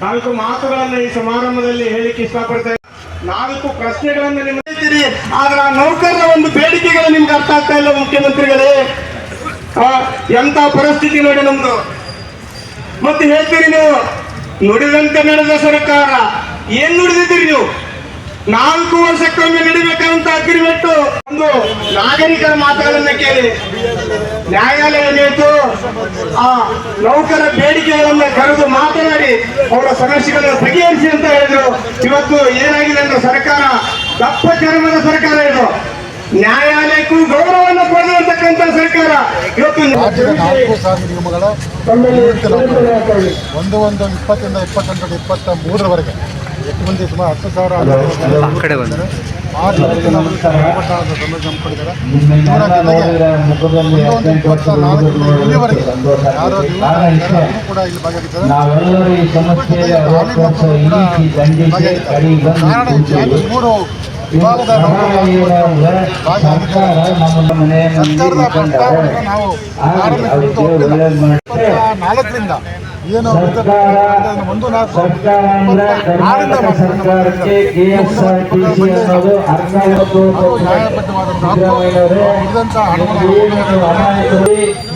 ನಾಲ್ಕು ಮಾತುಗಳನ್ನು ಈ ಸಮಾರಂಭದಲ್ಲಿ ಹೇಳಿಕ್ಕೆ ಇಷ್ಟಪಡ್ತೇನೆ. 4 ಪ್ರಶ್ನೆಗಳನ್ನು ನಿಮ್ಗೆ ಆದ್ರೆ ಆ ನೌಕರರ ಒಂದು ಬೇಡಿಕೆಗಳು ನಿಮ್ಗೆ ಅರ್ಥ ಆಗ್ತಾ ಇಲ್ಲ ಮುಖ್ಯಮಂತ್ರಿಗಳೇ. ಎಂತ ಪರಿಸ್ಥಿತಿ ನೋಡಿ ನಮ್ದು. ಮತ್ತೆ ಹೇಳ್ತೀರಿ ನೀವು ನುಡಿದಂತೆ ನಡೆದ ಸರ್ಕಾರ. ಏನ್ ನುಡಿದಿದ್ದೀರಿ ನೀವು? 4 ವರ್ಷಕ್ಕೊಮ್ಮೆ ನಡಿಬೇಕಂತ ಅಗ್ರಿಮೆಂಟ್. ಒಂದು ನಾಗರಿಕರ ಮಾತುಗಳನ್ನ ಕೇಳಿ ನ್ಯಾಯಾಲಯ ಏನಾಯ್ತು, ಆ ನೌಕರ ಬೇಡಿಕೆಗಳನ್ನ ಕರೆದು ಮಾತನಾಡಿ ಅವರ ಸಮಸ್ಯೆಗಳನ್ನು ಬಗೆಹರಿಸಿ ಅಂತ ಹೇಳಿದ್ರು. ಇವತ್ತು ಏನಾಗಿದೆ ಅಂದ್ರೆ ಸರ್ಕಾರ ದಪ್ಪ ಚರ್ಮದ ಸರ್ಕಾರ ಇದು. ನ್ಯಾಯಾಲಯಕ್ಕೂ ಗೌರವವನ್ನು ಕೊಡತಕ್ಕಂಥ ಸರ್ಕಾರ ಇವತ್ತು. ರಾಜ್ಯದ 4 ಸಾರಿಗೆ ನಿಗಮಗಳ 1/2023 ಎಷ್ಟು ಮಂದಿ ಸುಮಾರು 10,000 ಇಲ್ಲಿವರೆಗೆ ಯಾರು ಕೂಡ ಇಲ್ಲಿ ಭಾಗಿಯಾಗಿದ್ದಾರೆ. ಕಾರಣ 3 ವಿಭಾಗದ ಸರ್ಕಾರದ ಪ್ರಸ್ತಾವನೆಗೆ ನಾವು ಆರಂಭಿಸಿದ್ದು 24ರಿಂದ ಏನು 1/4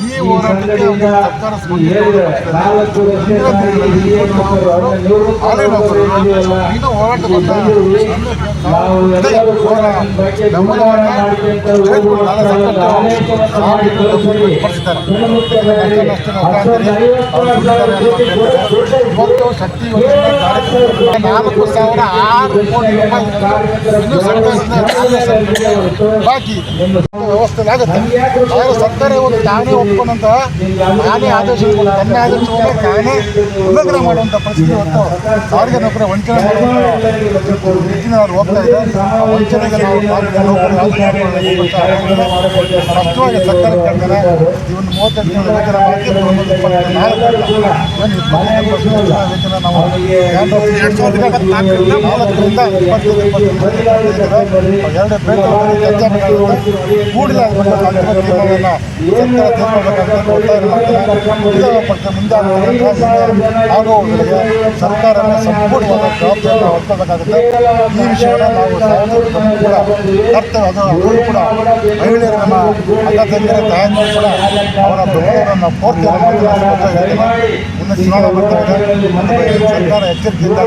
ಈ ಹೋರಾಟಕ್ಕೆ ಸರ್ಕಾರ ಇನ್ನೂ ಹೋರಾಟ ಇವತ್ತು ಶಕ್ತಿ 4,006 ಕೋಟಿ ರೂಪಾಯಿ ಇನ್ನೂ ಸರ್ಕಾರದಿಂದ ಬಾಕಿ ವ್ಯವಸ್ಥೆಲಾಗುತ್ತೆ. ಆದರೆ ಸರ್ಕಾರ ಇವತ್ತು ತಾನೇ ಒಪ್ಕೊಂಡಂತ ತಾನೇ ಆದೇಶವನ್ನು ತನ್ನ ಆದೇಶವನ್ನು ತಾನೇ ಉಲ್ಲಂಘನೆ ಮಾಡುವಂಥ ಪರಿಸ್ಥಿತಿ ಇವತ್ತು ಸಾರಿಗೆ ನೌಕರ ವಂಚನೆ ಮಾಡುವಂಥ ರೀತಿಯಲ್ಲಿ ಅವರು ಹೋಗ್ತಾ ಇದೆ. ವಂಚನೆಗೆ ನಾವು ಸ್ಪಷ್ಟವಾಗಿ ಸರ್ಕಾರ ಕೇಳ್ತಾರೆ. ಇವನು 38 ವೇತನ ಮಾಡಿ 24% ವೇತನ ನಾವು 2024ರಿಂದ 2 ಕೂಡಲೇ ಆಗುವವರಿಗೆ ಸರ್ಕಾರ ಸಂಪೂರ್ಣವಾದ ಜವಾಬ್ದಾರಿಯನ್ನು ಹೊರಬೇಕಾಗುತ್ತೆ. ಈ ವಿಷಯವನ್ನು ನಾವು ಕೂಡ ಕರ್ತವ್ಯ ಅದು ಕೂಡ ಮಹಿಳೆಯರು ನಮ್ಮ ಅಕ್ಕ ತಂಗಿರ ತಾಯಂದಿರು ಕೂಡ ಅವರ ಬೆಂಬಲವನ್ನು ಪೂರ್ತಿ ಮುಂದೆ ಚುನಾವಣೆ ಬರ್ತಾ ಇದೆ. ಸರ್ಕಾರ ಎಚ್ಚರಿಕೆಯಿಂದ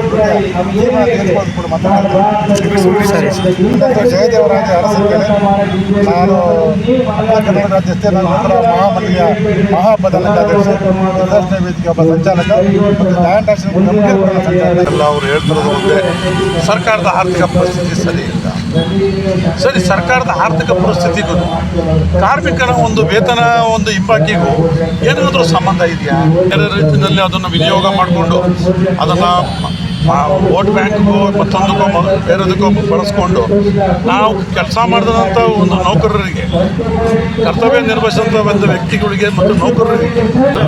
ತೀರ್ಮಾನ ತೆಗೆದುಕೊಂಡು ಕೂಡ ಮಾತನಾಡ್ತಾರೆ. ಜಯದೇವರಾಜ ಅರಸಂತೇಳಿ ನಾನು ಕರ್ನಾಟಕ ರಾಜ್ಯಸ್ಥೆ ನಂತರ ಮಹಾಮಂಡಳಿಯ ಮಹಾಹಬ್ಬದ ಅಧ್ಯಕ್ಷ, ಪ್ರದರ್ಶನ ವೇದಿಕೆ ಒಬ್ಬ ಸಂಚಾಲಕ ಮತ್ತು ನ್ಯಾಯದಾರ್ಶನ ಸಂಚಾಲಕ. ಅವರು ಹೇಳ್ತಿರೋದು ಒಂದೇ, ಸರ್ಕಾರದ ಆರ್ಥಿಕ ಪರಿಸ್ಥಿತಿ ಸರಿ ಇಲ್ಲ. ಸರಿ, ಸರ್ಕಾರದ ಆರ್ಥಿಕ ಪರಿಸ್ಥಿತಿಗೂ ಕಾರ್ಮಿಕರ ಒಂದು ವೇತನ ಒಂದು ಹಿಂಬಾಕಿಗೂ ಏನಾದರೂ ಸಂಬಂಧ ಇದೆಯಾ? ಬೇರೆ ರೀತಿಯಲ್ಲಿ ಅದನ್ನು ವಿನಿಯೋಗ ಮಾಡಿಕೊಂಡು ಅದನ್ನು ವೋಟ್ ಬ್ಯಾಂಕ್ಗೂ ಮತ್ತೊಂದಕ್ಕೂ ಬೇರೆದಕ್ಕೂ ಬಳಸ್ಕೊಂಡು ನಾವು ಕೆಲಸ ಮಾಡಿದಂಥ ಒಂದು ನೌಕರರಿಗೆ, ಕರ್ತವ್ಯ ನಿರ್ವಹಿಸಿದಂಥ ಒಂದು ವ್ಯಕ್ತಿಗಳಿಗೆ ಮತ್ತು ನೌಕರರಿಗೆ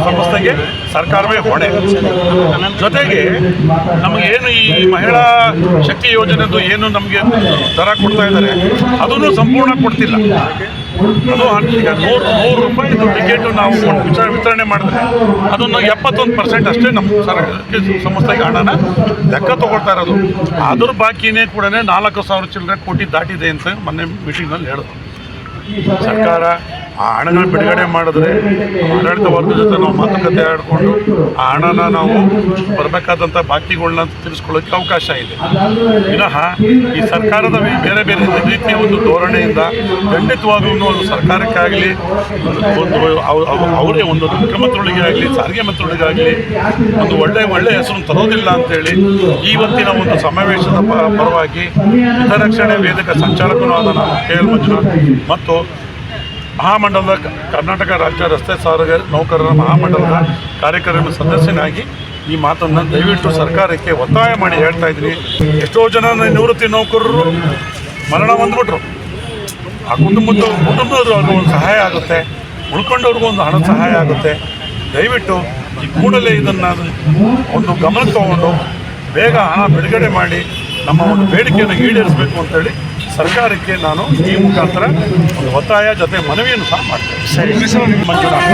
ಸಂಸ್ಥೆಗೆ ಸರ್ಕಾರವೇ ಹೊಣೆ. ಜೊತೆಗೆ ನಮಗೇನು ಈ ಮಹಿಳಾ ಶಕ್ತಿ ಯೋಜನೆದು ಏನು ನಮಗೆ ದರ ಕೊಡ್ತಾ ಇದ್ದಾರೆ ಅದನ್ನು ಸಂಪೂರ್ಣ ಕೊಡ್ತಿಲ್ಲ. ಅದು ಈಗ 100 ರೂಪಾಯಿದು ಟಿಕೆಟು ನಾವು ವಿತರಣೆ ಮಾಡಿದ್ರೆ ಅದನ್ನು 71% ಅಷ್ಟೇ ನಮ್ಮ ಸಂಸ್ಥೆಗೆ ಹಣನ ಲೆಕ್ಕ ತೊಗೊಳ್ತಾ ಇರೋದು. ಅದ್ರ ಬಾಕಿನೇ ಕೂಡ 4,000 ಚಿಲ್ಲರೆ ಕೋಟಿ ದಾಟಿದೆ ಅಂತ ಮೊನ್ನೆ ಮೀಟಿಂಗ್ನಲ್ಲಿ ಹೇಳಿದ್ರು. ಸರ್ಕಾರ ಆ ಹಣಗಳನ್ನ ಬಿಡುಗಡೆ ಮಾಡಿದ್ರೆ ಆಡಳಿತ ವರ್ಗದ ಜೊತೆ ನಾವು ಮಾತುಕತೆ ಆಡಿಕೊಂಡು ಆ ಹಣನ ನಾವು ಬರಬೇಕಾದಂಥ ಬಾಕಿಗಳನ್ನ ತಿಳಿಸ್ಕೊಳ್ಳೋಕ್ಕೆ ಅವಕಾಶ ಇದೆ. ವಿನಃ ಈ ಸರ್ಕಾರದ ಬೇರೆ ಬೇರೆ ರೀತಿಯ ಒಂದು ಧೋರಣೆಯಿಂದ ಖಂಡಿತವಾಗ್ಲೂ ಒಂದು ಸರ್ಕಾರಕ್ಕಾಗಲಿ ಒಂದು ಅವರೇ ಒಂದು ಮುಖ್ಯಮಂತ್ರಿಗಳಿಗೆ ಆಗಲಿ ಸಾರಿಗೆ ಮಂತ್ರಿಗಳಿಗಾಗಲಿ ಒಂದು ಒಳ್ಳೆಯ ಹೆಸರನ್ನು ತರೋದಿಲ್ಲ ಅಂಥೇಳಿ ಇವತ್ತಿನ ಒಂದು ಸಮಾವೇಶದ ಪರವಾಗಿ ಹಿತರಕ್ಷಣೆ ವೇದಿಕೆ ಸಂಚಾಲಕನೂ ಆದ ನಾನು KL ಮಂಜುನಾಥ್ ಮತ್ತು ಮಹಾಮಂಡಲದ ಕರ್ನಾಟಕ ರಾಜ್ಯ ರಸ್ತೆ ಸಾರಿಗೆ ನೌಕರರ ಮಹಾಮಂಡಲದ ಕಾರ್ಯಕಾರಿಣಿ ಸದಸ್ಯನಾಗಿ ಈ ಮಾತನ್ನು ದಯವಿಟ್ಟು ಸರ್ಕಾರಕ್ಕೆ ಒತ್ತಾಯ ಮಾಡಿ ಹೇಳ್ತಾ ಇದ್ದೀನಿ. ಎಷ್ಟೋ ಜನ ನಿವೃತ್ತಿ ನೌಕರರು ಮರಣ ಹೊಂದ್ಬಿಟ್ರು. ಆ ಕುಟುಂಬದವ್ರಿಗೂ ಒಂದು ಸಹಾಯ ಆಗುತ್ತೆ, ಉಳ್ಕೊಂಡವ್ರಿಗೂ ಒಂದು ಹಣ ಸಹಾಯ ಆಗುತ್ತೆ. ದಯವಿಟ್ಟು ಈ ಕೂಡಲೇ ಇದನ್ನು ಒಂದು ಗಮನಕ್ಕೆ ತಗೊಂಡು ಬೇಗ ಹಣ ಬಿಡುಗಡೆ ಮಾಡಿ ನಮ್ಮ ಒಂದು ಬೇಡಿಕೆಯನ್ನು ಈಡೇರಿಸಬೇಕು ಅಂತೇಳಿ ಸರ್ಕಾರಕ್ಕೆ ನಾನು ಈ ಮುಖಾಂತರ ಒಂದು ಒತ್ತಾಯ ಜೊತೆ ಮನವಿಯನ್ನು ಸಹ ಮಾಡ್ತೇನೆ. ಮಂಜುನಾಥ್.